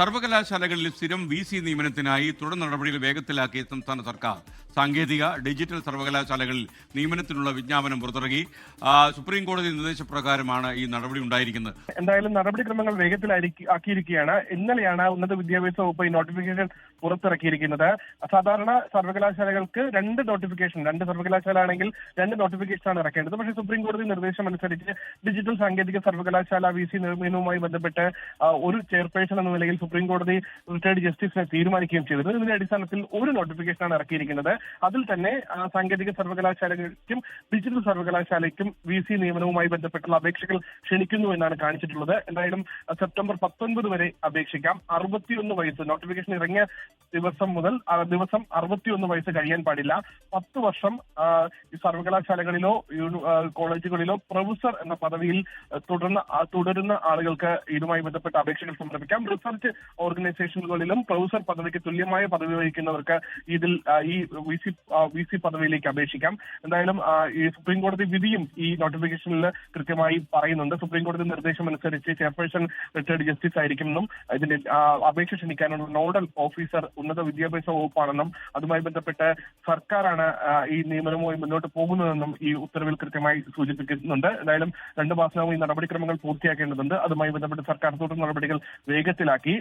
സർവകലാശാലകളിൽ സ്ഥിരം VC നിയമനത്തിനായി തുടർ നടപടികൾ വേഗത്തിലാക്കിയ സംസ്ഥാന സർക്കാർ സാങ്കേതിക ഡിജിറ്റൽ സർവകലാശാലകളിൽ നിയമനത്തിനുള്ള വിജ്ഞാപനം പുറത്തിറക്കി. സുപ്രീം കോടതി നിർദ്ദേശപ്രകാരമാണ് ഈ നടപടി ഉണ്ടായിരിക്കുന്നത്. എന്തായാലും നടപടിക്രമങ്ങൾ വേഗത്തിലാക്കിയിരിക്കുകയാണ്. ഇന്നലെയാണ് ഉന്നത വിദ്യാഭ്യാസ വകുപ്പ് ഈ നോട്ടിഫിക്കേഷൻ പുറത്തിറക്കിയിരിക്കുന്നത്. സാധാരണ സർവകലാശാലകൾക്ക് രണ്ട് സർവകലാശാല ആണെങ്കിൽ രണ്ട് നോട്ടിഫിക്കേഷനാണ് ഇറക്കേണ്ടത്. പക്ഷേ സുപ്രീം കോടതി നിർദ്ദേശം അനുസരിച്ച് ഡിജിറ്റൽ സാങ്കേതിക സർവകലാശാല VC നിയമനവുമായി ബന്ധപ്പെട്ട് ഒരു ചെയർപേഴ്സൺ എന്ന നിലയിൽ സുപ്രീം കോടതി റിട്ടയർഡ് ജസ്റ്റിസിനെ തീരുമാനിക്കുകയും ചെയ്തിരുന്നു. ഇതിന്റെ അടിസ്ഥാനത്തിൽ ഒരു നോട്ടിഫിക്കേഷനാണ് ഇറക്കിയിരിക്കുന്നത്. അതിൽ തന്നെ സാങ്കേതിക സർവകലാശാലയ്ക്കും ഡിജിറ്റൽ സർവകലാശാലയ്ക്കും VC നിയമനവുമായി ബന്ധപ്പെട്ടുള്ള അപേക്ഷകൾ ക്ഷണിക്കുന്നു എന്നാണ് കാണിച്ചിട്ടുള്ളത്. എന്തായാലും സെപ്റ്റംബർ 19 വരെ അപേക്ഷിക്കാം. 61 വയസ്സ് നോട്ടിഫിക്കേഷൻ ഇറങ്ങിയ ദിവസം മുതൽ ദിവസം 61 വയസ്സ് കഴിയാൻ പാടില്ല. 10 വർഷം സർവകലാശാലകളിലോ കോളേജുകളിലോ പ്രൊഫസർ എന്ന പദവിയിൽ തുടരുന്ന ആളുകൾക്ക് ഇതുമായി ബന്ധപ്പെട്ട അപേക്ഷകൾ സമർപ്പിക്കാം. റിസർച്ച് ഓർഗനൈസേഷനുകളിലും പ്രൊഫസർ പദവിക്ക് തുല്യമായ പദവി വഹിക്കുന്നവർക്ക് ഇതിൽ ഈ VC പദവിയിലേക്ക് അപേക്ഷിക്കാം. എന്തായാലും ഈ സുപ്രീം കോടതി വിധിയും ഈ നോട്ടിഫിക്കേഷനിൽ കൃത്യമായി പറയുന്നുണ്ട്. സുപ്രീം കോടതി നിർദ്ദേശം അനുസരിച്ച് ചെയർപേഴ്സൺ റിട്ടയർഡ് ജസ്റ്റിസ് ആയിരിക്കുമെന്നും ഇതിന്റെ അപേക്ഷ ക്ഷണിക്കാനുള്ള നോഡൽ ഓഫീസർ ഉന്നത വിദ്യാഭ്യാസ വകുപ്പാണെന്നും അതുമായി ബന്ധപ്പെട്ട് സർക്കാരാണ് ഈ നിയമനവുമായി മുന്നോട്ട് പോകുന്നതെന്നും ഈ ഉത്തരവിൽ കൃത്യമായി സൂചിപ്പിക്കുന്നുണ്ട്. എന്തായാലും 2 മാസവും ഈ നടപടിക്രമങ്ങൾ പൂർത്തിയാക്കേണ്ടതുണ്ട്. അതുമായി ബന്ധപ്പെട്ട് സർക്കാർ തുടർ നടപടികൾ വേഗത്തിലാക്കി.